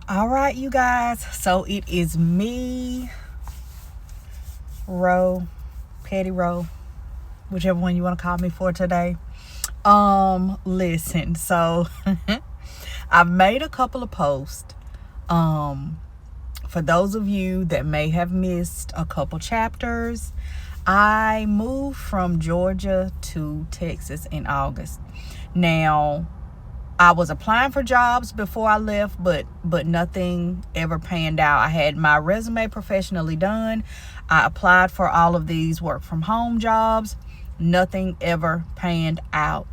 All right, you guys. So it is me, Ro, Petty Ro, whichever one you want to call me for today. Listen. So I've made a couple of posts. For those of you that may have missed a couple chapters, I moved from Georgia to Texas in August. Now, I was applying for jobs before I left, but nothing ever panned out. I had my resume professionally done. I applied for all of these work from home jobs. Nothing ever panned out.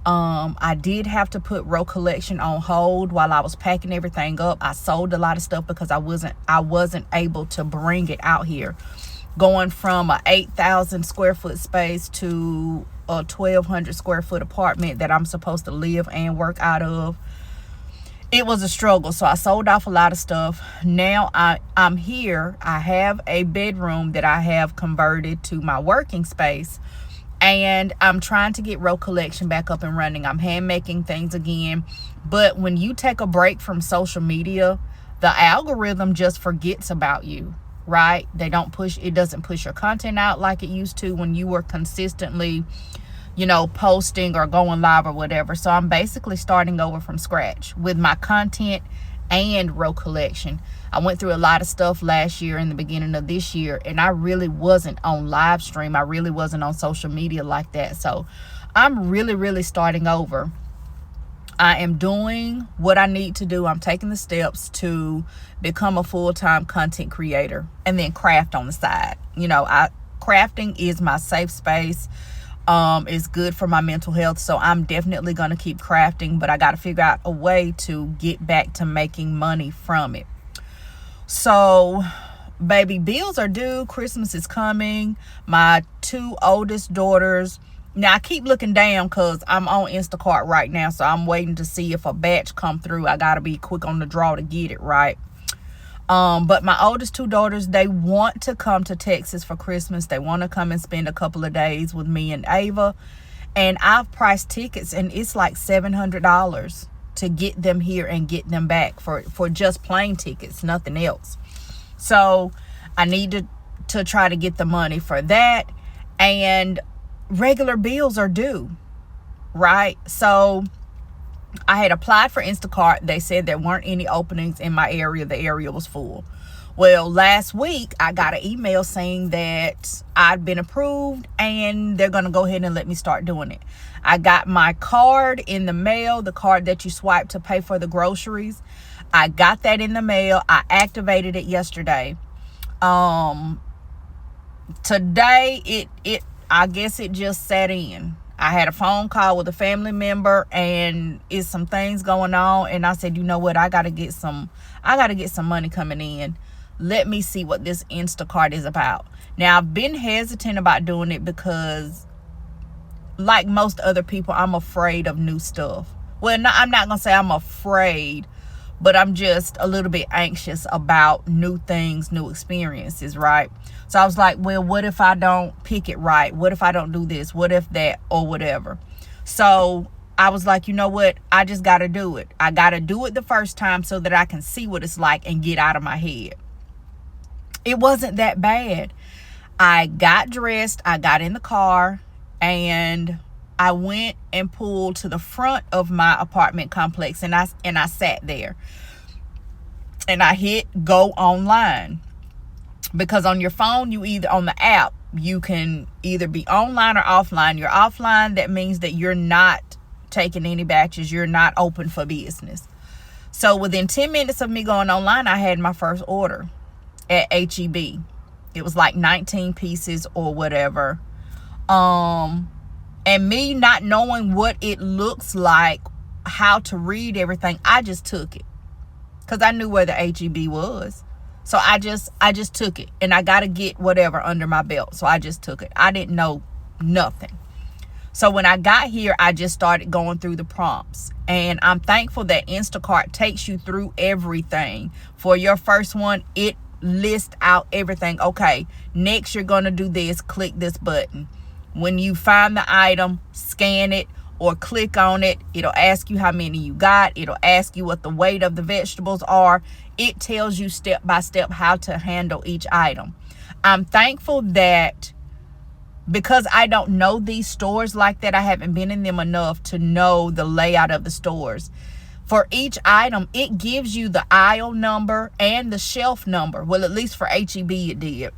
I did have to put row collection on hold while I was packing everything up. I sold a lot of stuff because I wasn't able to bring it out here. Going from a 8,000 square foot space to a 1,200 square foot apartment that I'm supposed to live and work out of, it was a struggle. So I sold off a lot of stuff. Now I'm here. I have a bedroom that I have converted to my working space, and I'm trying to get row collection back up and running. I'm hand making things again. But when you take a break from social media, the algorithm just forgets about you, right? It doesn't push your content out like it used to when you were consistently, posting or going live or whatever. So I'm basically starting over from scratch with my content and row collection. I went through a lot of stuff last year and the beginning of this year, and I really wasn't on live stream. I really wasn't on social media like that. So I'm really starting over. I am doing what I need to do. I'm taking the steps to become a full-time content creator and then craft on the side. Crafting is my safe space. It's good for my mental health. So I'm definitely going to keep crafting, but I got to figure out a way to get back to making money from it. So, baby, bills are due. Christmas is coming. My 2 oldest daughters. Now, I keep looking down because I'm on Instacart right now. So, I'm waiting to see if a batch come through. I got to be quick on the draw to get it, right? But my oldest 2 daughters, they want to come to Texas for Christmas. They want to come and spend a couple of days with me and Ava. And I've priced tickets, and it's like $700 to get them here and get them back for just plane tickets, nothing else. So I need to try to get the money for that. And regular bills are due, right? So I had applied for Instacart. They said there weren't any openings in my area. The area was full. Well, last week I got an email saying that I'd been approved and they're going to go ahead and let me start doing it. I got my card in the mail, the card that you swipe to pay for the groceries. I got that in the mail. I activated it yesterday. Today I guess it just sat in. I had a phone call with a family member, and it's some things going on, and I said, you know what, I gotta get some money coming in. Let me see what this Instacart is about. Now, I've been hesitant about doing it because, like most other people, I'm afraid of new stuff. Well, I'm not gonna say I'm afraid, but I'm just a little bit anxious about new things, new experiences, right? So I was like, well, what if I don't pick it right? What if I don't do this? What if that, or whatever? So I was like, you know what? I just got to do it. I got to do it the first time so that I can see what it's like and get out of my head. It wasn't that bad. I got dressed, I got in the car, and I went and pulled to the front of my apartment complex, and I sat there. And I hit go online. Because on your phone, on the app, you can either be online or offline. You're offline, that means that you're not taking any batches. You're not open for business. So within 10 minutes of me going online, I had my first order at HEB. It was like 19 pieces or whatever. And me not knowing what it looks like, how to read everything, I just took it. Because I knew where the HEB was. So I just took it, and I got to get whatever under my belt. So I just took it. I didn't know nothing. So when I got here, I just started going through the prompts, and I'm thankful that Instacart takes you through everything. For your first one, it lists out everything. Okay, next you're going to do this, click this button. When you find the item, scan it, or click on it. It'll ask you how many you got. It'll ask you what the weight of the vegetables are. It tells you step by step how to handle each item. I'm thankful that because I don't know these stores like that, I haven't been in them enough to know the layout of the stores. For each item, it gives you the aisle number and the shelf number. Well, at least for H-E-B it did.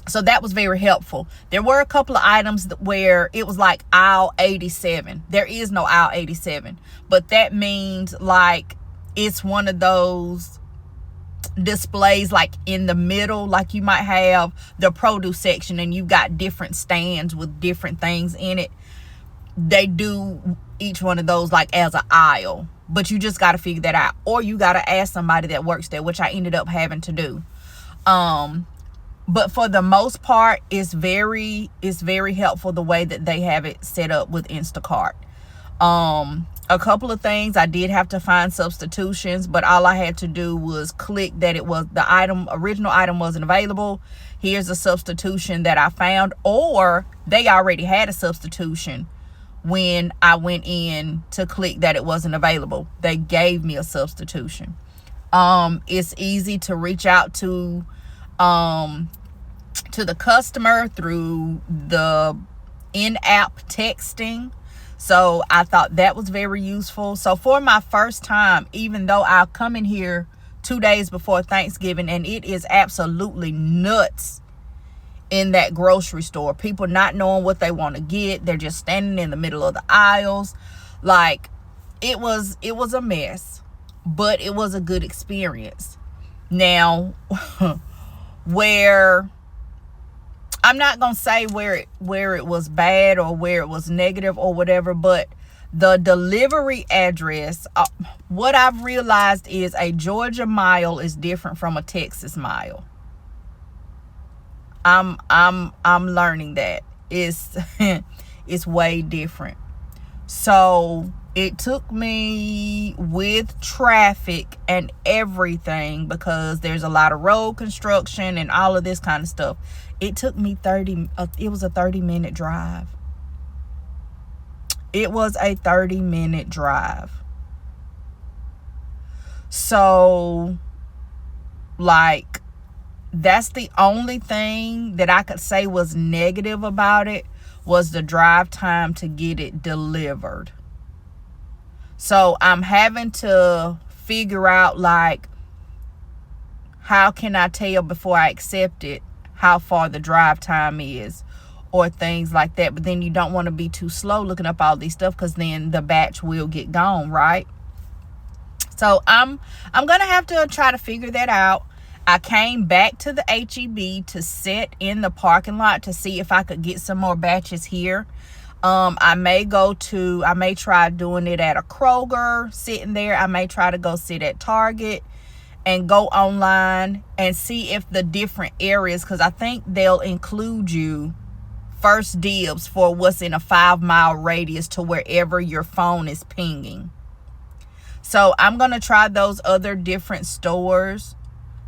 So that was very helpful. There were a couple of items where it was like aisle 87. There is no aisle 87. But that means like it's one of those displays like in the middle, like you might have the produce section and you got different stands with different things in it. They do each one of those like as an aisle, but you just got to figure that out, or you got to ask somebody that works there, which I ended up having to do. But for the most part, it's very helpful the way that they have it set up with Instacart. A couple of things, I did have to find substitutions, but all I had to do was click that it was the original item wasn't available. Here's a substitution that I found, or they already had a substitution when I went in to click that it wasn't available. They gave me a substitution. It's easy to reach out to the customer through the in-app texting. So I thought that was very useful. So for my first time, even though I'll come in here 2 days before Thanksgiving, and it is absolutely nuts in that grocery store. People not knowing what they want to get. They're just standing in the middle of the aisles. Like, it was a mess, but it was a good experience. Now, where I'm not going to say where it was bad or where it was negative or whatever, but the delivery address, what I've realized is a Georgia mile is different from a Texas mile. I'm learning that it's way different. So it took me, with traffic and everything, because there's a lot of road construction and all of this kind of stuff, it took me it was a 30-minute drive. It was a 30-minute drive. So, like, that's the only thing that I could say was negative about it, was the drive time to get it delivered. So I'm having to figure out, like, how can I tell before I accept it how far the drive time is, or things like that. But then you don't want to be too slow looking up all these stuff, because then the batch will get gone, right? So I'm gonna have to try to figure that out. I came back to the H-E-B to sit in the parking lot to see if I could get some more batches here. I may try doing it at a Kroger, sitting there. I may try to go sit at Target and go online and see if the different areas, because I think they'll include you first dibs for what's in a 5-mile radius to wherever your phone is pinging. So I'm going to try those other different stores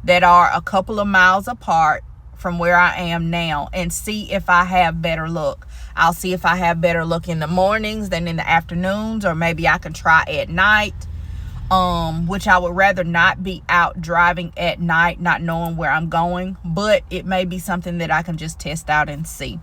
that are a couple of miles apart from where I am now and see if I have better luck. I'll see if I have better luck in the mornings than in the afternoons, or maybe I can try at night, which I would rather not be out driving at night, not knowing where I'm going, but it may be something that I can just test out and see.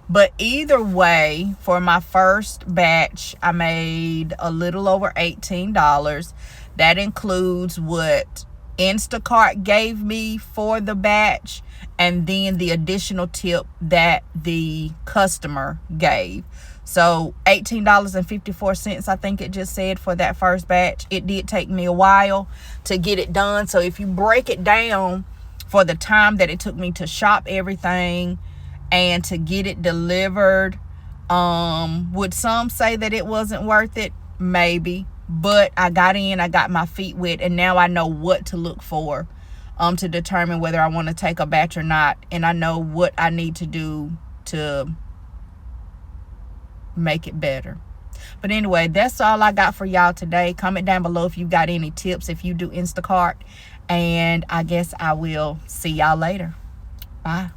But either way, for my first batch, I made a little over $18. That includes what Instacart gave me for the batch, and then the additional tip that the customer gave. So $18.54, I think it just said, for that first batch. It did take me a while to get it done. So if you break it down for the time that it took me to shop everything and to get it delivered, would some say that it wasn't worth it? Maybe. But I got my feet wet, and now I know what to look for to determine whether I want to take a batch or not. And I know what I need to do to make it better. But anyway, that's all I got for y'all today. Comment down below if you got any tips, if you do Instacart. And I guess I will see y'all later. Bye.